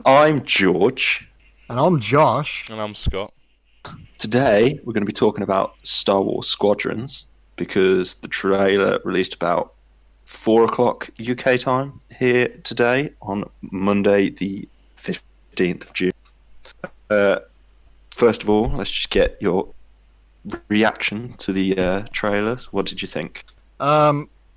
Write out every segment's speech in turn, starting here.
I'm George. And I'm Josh. And I'm Scott. Today, we're going to be talking about Star Wars Squadrons because the trailer released about 4 o'clock UK time here today on Monday, the 15th of June. First of all, let's just get your reaction to the trailers. What did you think?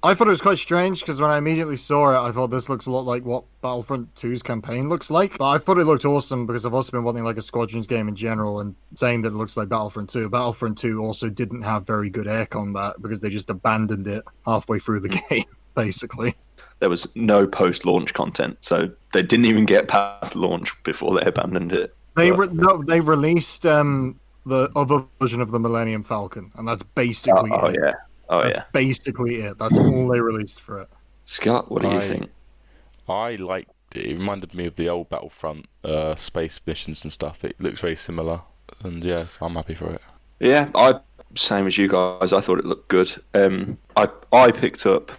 I thought it was quite strange because when I immediately saw it, I thought this looks a lot like what Battlefront 2's campaign looks like. But I thought it looked awesome because I've also been wanting like a Squadrons game in general and saying that it looks like Battlefront 2. Battlefront 2 also didn't have very good air combat because they just abandoned it halfway through the game, basically. There was no post-launch content, so they didn't even get past launch before they abandoned it. They released the other version of the Millennium Falcon, and that's basically it. That's basically it. That's all they released for it. Scott, what do you think? I liked it. It reminded me of the old Battlefront space missions and stuff. It looks very similar, and yeah, I'm happy for it. Yeah, same as you guys. I thought it looked good. I picked up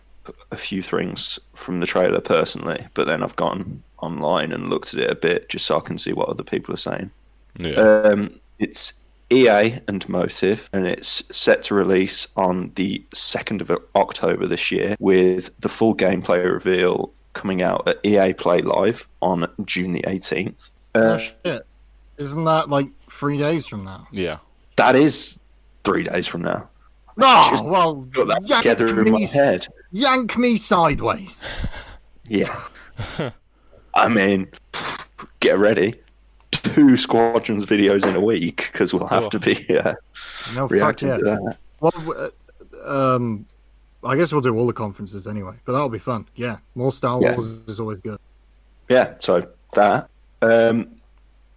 a few things from the trailer personally, but then I've gone online and looked at it a bit just so I can see what other people are saying. Yeah. It's EA and Motive, and it's set to release on the 2nd of October this year, with the full gameplay reveal coming out at EA Play Live on June the 18th. Oh shit. Isn't that like 3 days from now? Yeah. That is 3 days from now. Oh, well, Got that together in my head. Yank me sideways. Yeah. I mean, get ready. 2 Squadrons videos in a week because we'll have to be reacting to that. Well, I guess we'll do all the conferences anyway, but that'll be fun. Yeah, more Star Wars is always good. Yeah, so that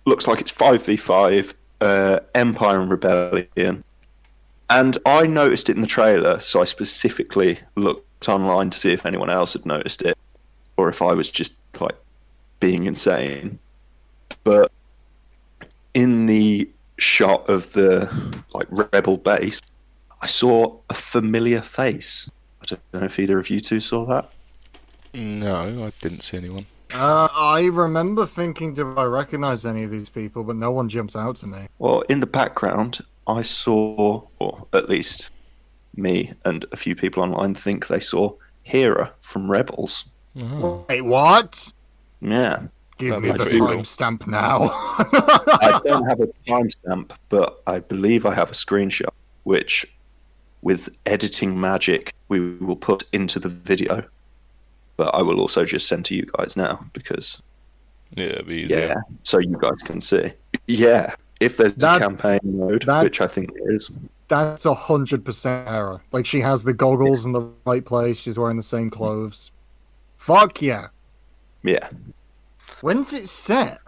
looks like it's 5v5, Empire and Rebellion. And I noticed it in the trailer, so I specifically looked online to see if anyone else had noticed it, or if I was just like being insane. But in the shot of the like rebel base, I saw a familiar face. I don't know if either of you two saw that. No, I didn't see anyone. I remember thinking, do I recognize any of these people? But no one jumped out to me. Well, in the background, I saw, or at least me and a few people online think they saw Hera from Rebels. Oh. Wait, what? Yeah. Give me the timestamp now. I don't have a timestamp, but I believe I have a screenshot, which, with editing magic, we will put into the video. But I will also just send to you guys now, because... Yeah, it'd be easier. Yeah, so you guys can see. Yeah, if there's a campaign mode, which I think there is. That's 100% error. Like, she has the goggles in the right place, she's wearing the same clothes. Fuck yeah. Yeah. When's it set?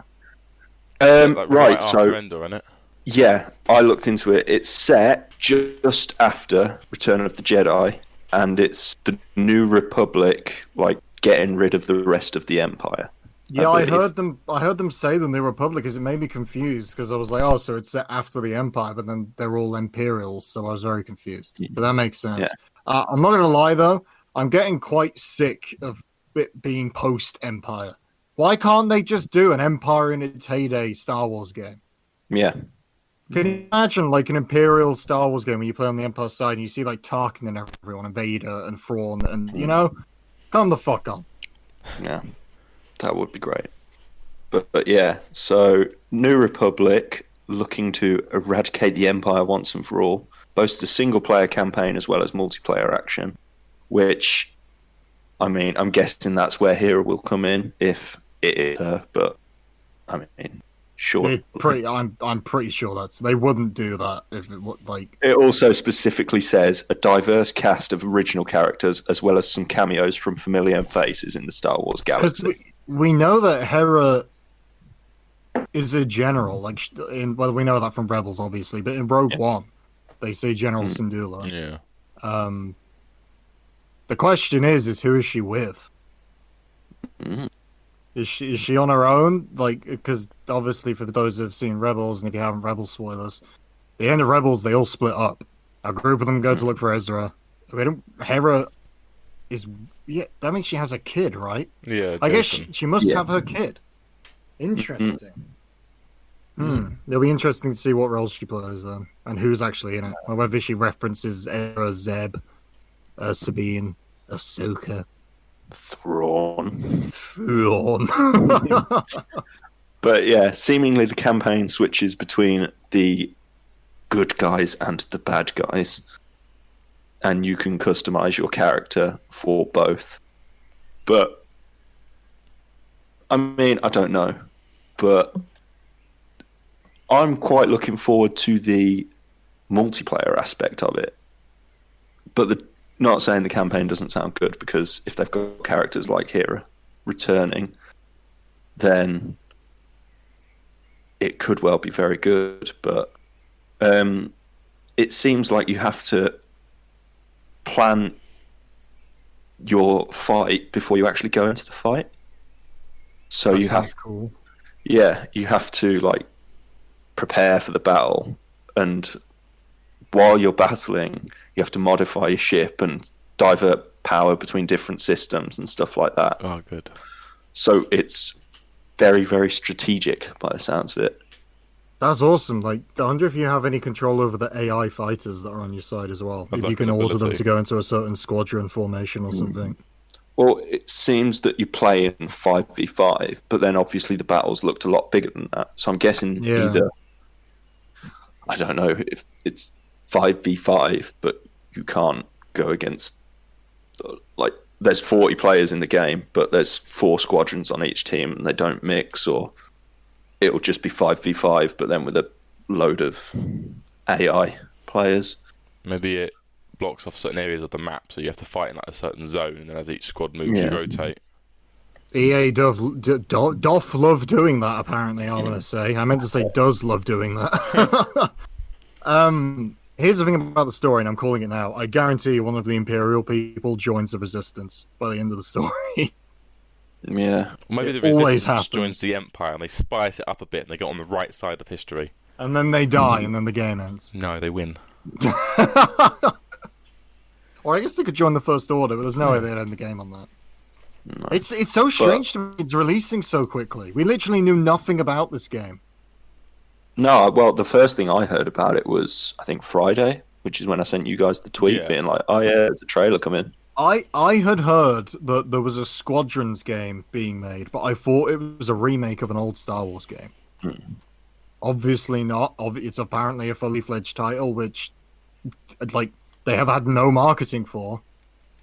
Right, so Endor, isn't it? Yeah, I looked into it. It's set just after Return of the Jedi, and it's the New Republic, like getting rid of the rest of the Empire. Yeah, I heard them say the New Republic because it made me confused because I was like, oh, so it's set after the Empire, but then they're all Imperials, so I was very confused. But that makes sense. Yeah. I'm not gonna lie though, I'm getting quite sick of it being post-Empire. Why can't they just do an Empire in its heyday Star Wars game? Yeah. Can you imagine like an Imperial Star Wars game where you play on the Empire side and you see like Tarkin and everyone, and Vader and Thrawn, and you know, come the fuck on. Yeah, that would be great. But yeah, so New Republic looking to eradicate the Empire once and for all, boasts a single-player campaign as well as multiplayer action, which, I mean, I'm guessing that's where Hera will come in if it is her, but I mean, sure. I'm pretty sure they wouldn't do that if it would like. It also specifically says a diverse cast of original characters as well as some cameos from familiar faces in the Star Wars galaxy. We know that Hera is a general, like we know that from Rebels, obviously, but in Rogue One, they say General Syndulla. Yeah. The question is who is she with? Is she on her own? Like, because obviously for those who have seen Rebels, and if you haven't, Rebel spoilers, the end of Rebels, they all split up. A group of them go to look for Ezra. Hera is... Yeah, that means she has a kid, right? Yeah, I guess she must have her kid. Interesting. It'll be interesting to see what role she plays then, and who's actually in it. Or whether she references Era, Zeb, Sabine, Ahsoka, Thrawn. Thrawn. But yeah, seemingly the campaign switches between the good guys and the bad guys, and you can customize your character for both. But I mean, I don't know, but I'm quite looking forward to the multiplayer aspect of it. But not saying the campaign doesn't sound good, because if they've got characters like Hera returning, then it could well be very good. But it seems like you have to plan your fight before you actually go into the fight. So That you sounds have, cool. yeah, you have to like prepare for the battle, and while you're battling, you have to modify your ship and divert power between different systems and stuff like that. Oh, good. So it's very, very strategic by the sounds of it. That's awesome. Like, I wonder if you have any control over the AI fighters that are on your side as well. That's if like you can an order them ability. to go into a certain squadron formation or something. Well, it seems that you play in 5v5, but then obviously the battles looked a lot bigger than that. So I'm guessing Yeah. either, I don't know if it's 5v5, but you can't go against, like, there's 40 players in the game, but there's 4 squadrons on each team and they don't mix, or it'll just be 5v5, but then with a load of AI players. Maybe it blocks off certain areas of the map, so you have to fight in like a certain zone, and then as each squad moves, you rotate. EA doth love doing that, apparently, I want to say. I meant to say does love doing that. Here's the thing about the story, and I'm calling it now. I guarantee you one of the Imperial people joins the Resistance by the end of the story. Yeah. Or maybe It the always Resistance happens. joins the Empire, and they spice it up a bit, and they get on the right side of history. And then they die, and then the game ends. No, they win. Or I guess they could join the First Order, but there's no way they'd end the game on that. No. It's so strange to me. It's releasing so quickly. We literally knew nothing about this game. No, well, the first thing I heard about it was, I think, Friday, which is when I sent you guys the tweet being like, oh yeah, there's a trailer coming. I had heard that there was a Squadrons game being made, but I thought it was a remake of an old Star Wars game. Obviously not. It's apparently a fully fledged title, which, like, they have had no marketing for,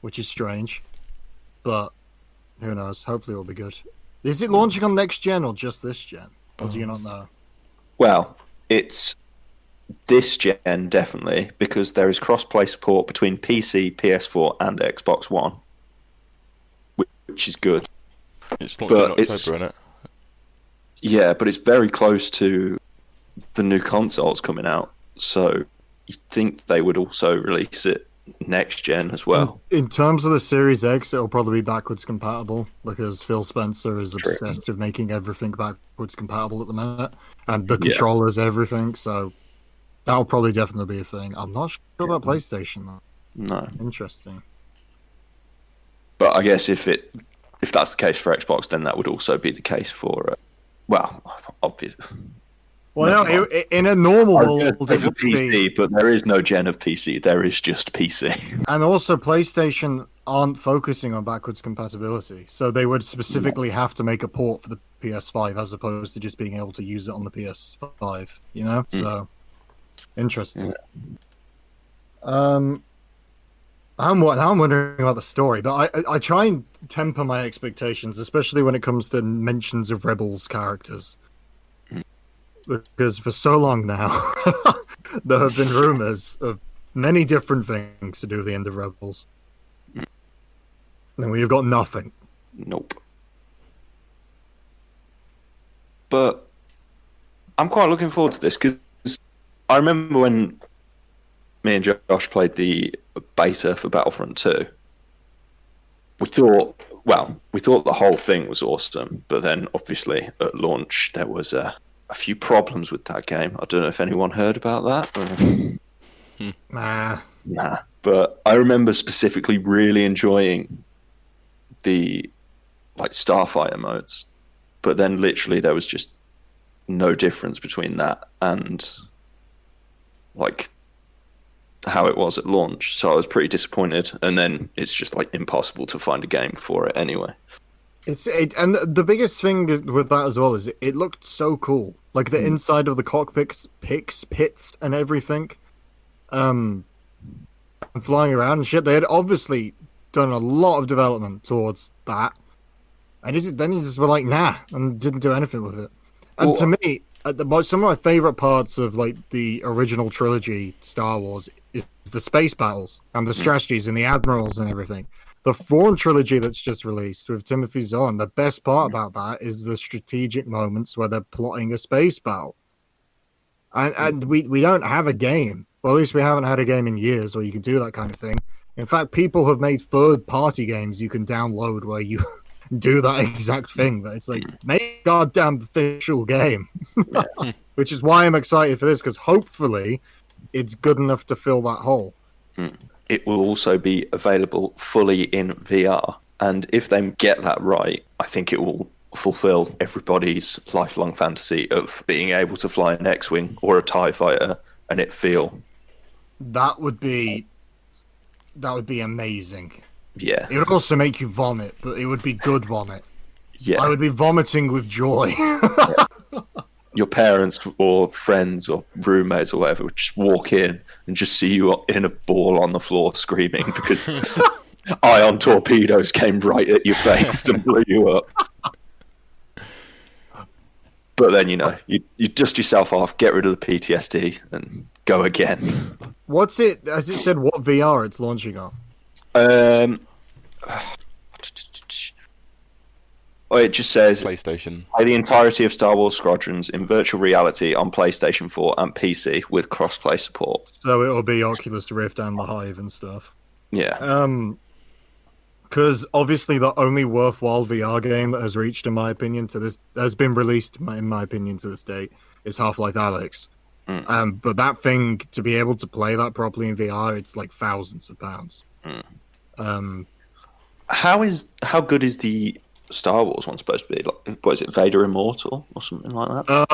which is strange. But who knows? Hopefully it'll be good. Is it launching on next gen or just this gen? Or do you not know? Well, it's this gen, definitely, because there is cross-play support between PC, PS4, and Xbox One, which is good. It's launched in October, isn't it? Yeah, but it's very close to the new consoles coming out, so you'd think they would also release it next gen as well. In terms of the Series X, it'll probably be backwards compatible, because Phil Spencer is obsessed with making everything backwards compatible at the minute, and the controllers, everything, so that'll probably definitely be a thing. I'm not sure about PlayStation, though. No. Interesting. But I guess if that's the case for Xbox, then that would also be the case for, obviously. Well, no, in a normal world, it for would PC, be. but there is no gen of PC. There is just PC. And also, PlayStation aren't focusing on backwards compatibility, so they would specifically have to make a port for the PS5 as opposed to just being able to use it on the PS5. You know, so interesting. I'm wondering about the story, but I try and temper my expectations, especially when it comes to mentions of Rebels characters. Because for so long now, there have been rumors of many different things to do with the end of Rebels. And we've got nothing. Nope. But I'm quite looking forward to this, because I remember when me and Josh played the beta for Battlefront 2, we thought the whole thing was awesome, but then obviously at launch there was a few problems with that game. I don't know if anyone heard about that. Nah. But I remember specifically really enjoying the starfighter modes, but then literally there was just no difference between that and like how it was at launch. So I was pretty disappointed, and then it's just like impossible to find a game for it anyway. And the biggest thing with that as well is it looked so cool, like the inside of the cockpits, pits, and everything, and flying around and shit. They had obviously done a lot of development towards that, and then you just were like, nah, and didn't do anything with it. And to me, some of my favorite parts of like the original trilogy Star Wars is the space battles and the strategies and the admirals and everything. The Thrawn trilogy that's just released with Timothy Zahn, the best part about that is the strategic moments where they're plotting a space battle. And we don't have a game. Well, at least we haven't had a game in years where you can do that kind of thing. In fact, people have made third-party games you can download where you do that exact thing. But it's like, make a goddamn official game. Which is why I'm excited for this, because hopefully it's good enough to fill that hole. It will also be available fully in VR. And if they get that right, I think it will fulfill everybody's lifelong fantasy of being able to fly an X-Wing or a TIE fighter and it feel... That would be amazing. Yeah. It would also make you vomit, but it would be good vomit. Yeah. I would be vomiting with joy. Your parents or friends or roommates or whatever would just walk in and just see you in a ball on the floor screaming because ion torpedoes came right at your face and blew you up. But then, you dust yourself off, get rid of the PTSD, and go again. Has it said what VR it's launching on? It just says PlayStation. Play the entirety of Star Wars Squadrons in virtual reality on PlayStation 4 and PC with cross-play support. So it'll be Oculus Rift and the Hive and stuff. Yeah. Because obviously the only worthwhile VR game that has reached, in my opinion, has been released, in my opinion, to this date, is Half-Life Alyx. But that thing, to be able to play that properly in VR, it's like thousands of pounds. How good is the Star Wars one supposed to be? Like, what is it, Vader Immortal or something like that?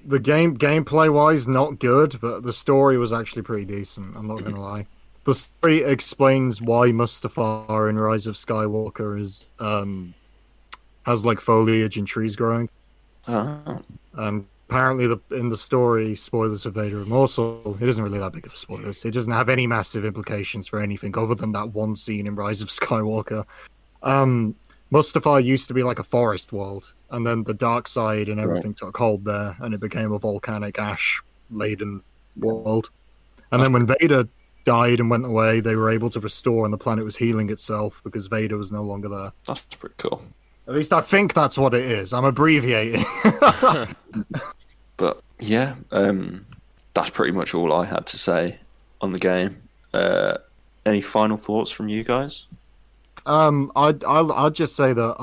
The gameplay wise, not good, but the story was actually pretty decent. I'm not gonna lie. The story explains why Mustafar in Rise of Skywalker has like foliage and trees growing. Apparently, in the story, spoilers for Vader Immortal, it isn't really that big of spoilers. It doesn't have any massive implications for anything other than that one scene in Rise of Skywalker. Mustafar used to be like a forest world, and then the dark side and everything took hold there, and it became a volcanic ash-laden world. And then when Vader died and went away, they were able to restore, and the planet was healing itself because Vader was no longer there. That's pretty cool. At least I think that's what it is. I'm abbreviating. But yeah, that's pretty much all I had to say on the game. Any final thoughts from you guys? I'll just say that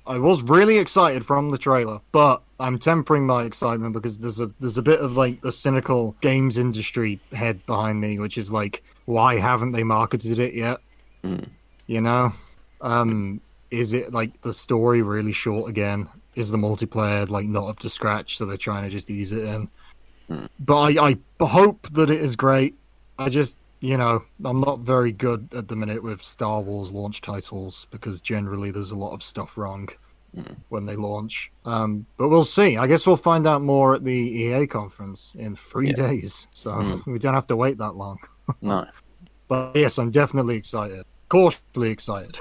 I was really excited from the trailer, but I'm tempering my excitement because there's a bit of like the cynical games industry head behind me, which is like, why haven't they marketed it yet? You know, is it like the story really short again? Is the multiplayer like not up to scratch, so they're trying to just ease it in? But I hope that it is great. I just, I'm not very good at the minute with Star Wars launch titles because generally there's a lot of stuff wrong when they launch. But we'll see. I guess we'll find out more at the EA conference in 3 days, so we don't have to wait that long. No. But yes, I'm definitely excited. Cautiously excited.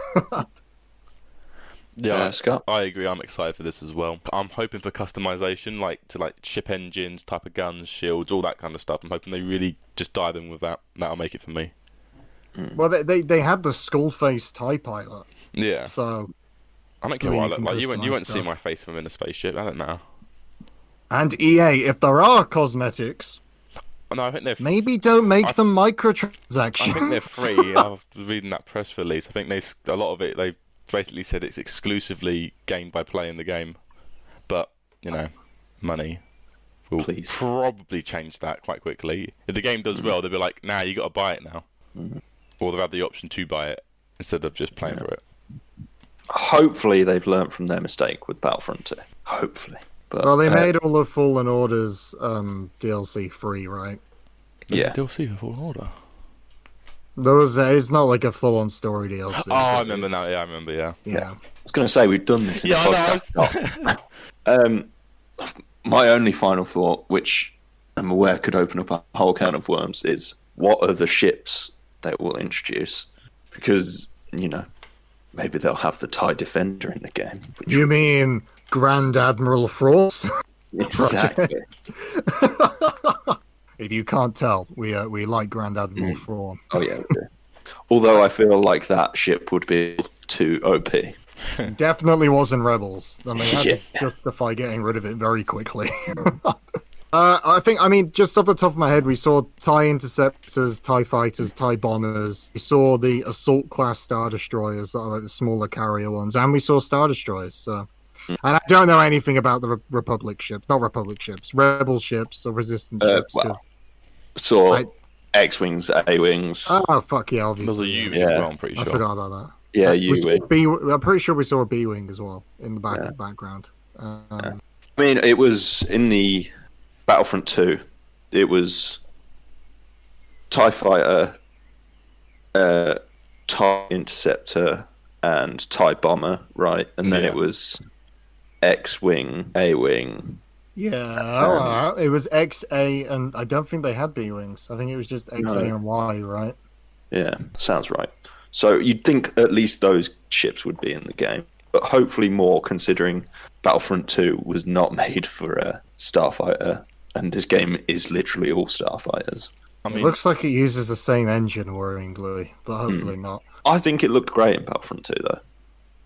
Yeah, Scott? I agree. I'm excited for this as well. I'm hoping for customization, like ship engines, type of guns, shields, all that kind of stuff. I'm hoping they really just dive in with that. That'll make it for me. Well, they had the skull-face TIE pilot. Yeah. So I don't care what I look like. You customize won't see stuff. my face if I'm in a spaceship. I don't know. And EA, if there are cosmetics, No, I think they're maybe don't make them microtransactions. I think they're free. I was reading that press release. I think a lot of it they've basically said it's exclusively gained by playing the game. But, money will probably change that quite quickly. If the game does well, they'll be like, nah, you got to buy it now. Or they'll have the option to buy it instead of just playing for it. hopefully they've learned from their mistake with Battlefront 2. Hopefully. But, Well, they made all of Fallen Order's DLC free, right? Yeah. DLC for Fallen Order. There was. It's not like a full-on story DLC. Oh, I remember now. Yeah, I remember. Yeah. Yeah. I was going to say we've done this in the podcast. My only final thought, which I'm aware could open up a whole can of worms, is what are the ships they will introduce? Because, maybe they'll have the TIE Defender in the game. You mean Grand Admiral Frost? Exactly. If you can't tell, we like Grand Admiral Thrawn. Oh yeah, we do. Although I feel like that ship would be too OP. Definitely was in Rebels, and they had to justify getting rid of it very quickly. I mean, just off the top of my head, we saw TIE Interceptors, TIE Fighters, TIE Bombers. We saw the Assault Class Star Destroyers, that are like the smaller carrier ones, and we saw Star Destroyers. So. And I don't know anything about the Republic ships. Not Republic ships. Rebel ships or Resistance ships. Saw X-Wings, A-Wings. Oh, fuck yeah, obviously. There's a U-Wing as well, I'm pretty sure. I forgot about that. Yeah, U-Wing. I'm pretty sure we saw a B-Wing as well in the background. I mean, it was in the Battlefront 2. It was TIE Fighter, TIE Interceptor, and TIE Bomber, right? And then it was X-Wing, A-Wing. Yeah, it was X, A, and I don't think they had B-Wings. I think it was just X, A, and Y, right? Yeah, sounds right. So you'd think at least those ships would be in the game, but hopefully more, considering Battlefront 2 was not made for a starfighter, and this game is literally all starfighters. I mean, it looks like it uses the same engine, worryingly, but hopefully not. I think it looked great in Battlefront 2, though.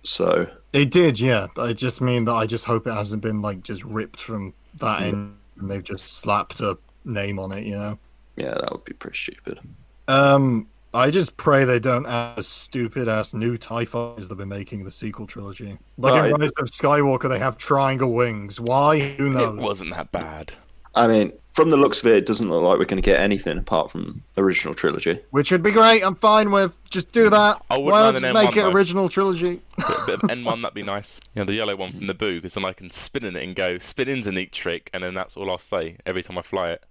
So it did, yeah. But I just mean that I just hope it hasn't been just ripped from that end and they've just slapped a name on it, Yeah, that would be pretty stupid. I just pray they don't add a stupid ass new TIE fighters they've been making the sequel trilogy. Like in Rise of Skywalker, they have triangle wings. Why? Who knows? It wasn't that bad. I mean, from the looks of it, it doesn't look like we're going to get anything apart from original trilogy. Which would be great. I'm fine with. Just do that. I Why not just make it original trilogy? Bit of N1, that'd be nice. The yellow one from Naboo, because then I can spin in it and go, spin-in's a neat trick, and then that's all I'll say every time I fly it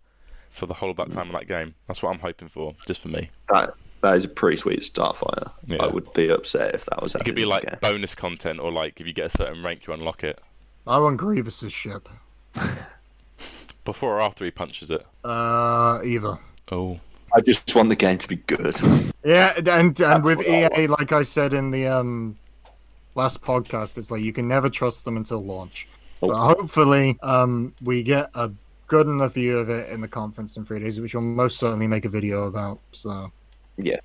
for the whole of that time of that game. That's what I'm hoping for, just for me. That is a pretty sweet starfighter. Yeah. I would be upset if that was it. Could be like bonus content, or if you get a certain rank, you unlock it. I want Grievous's ship. Before or after he punches it? Either. Oh. I just want the game to be good. Yeah, and with EA, like I said in the last podcast, it's like you can never trust them until launch. But hopefully, we get a good enough view of it in the conference in 3 days, which we'll most certainly make a video about. So. Yeah.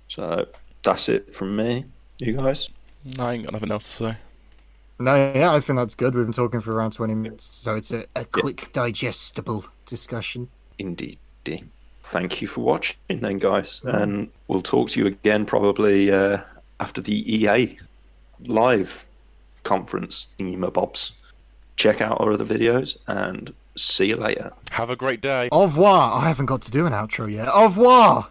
So that's it from me. You guys? No, I ain't got nothing else to say. No, yeah, I think that's good. We've been talking for around 20 minutes, so it's a quick, digestible discussion. Indeed. Thank you for watching then, guys. And we'll talk to you again probably after the EA live conference thingy-mabobs. Check out our other videos, and see you later. Have a great day. Au revoir. I haven't got to do an outro yet. Au revoir.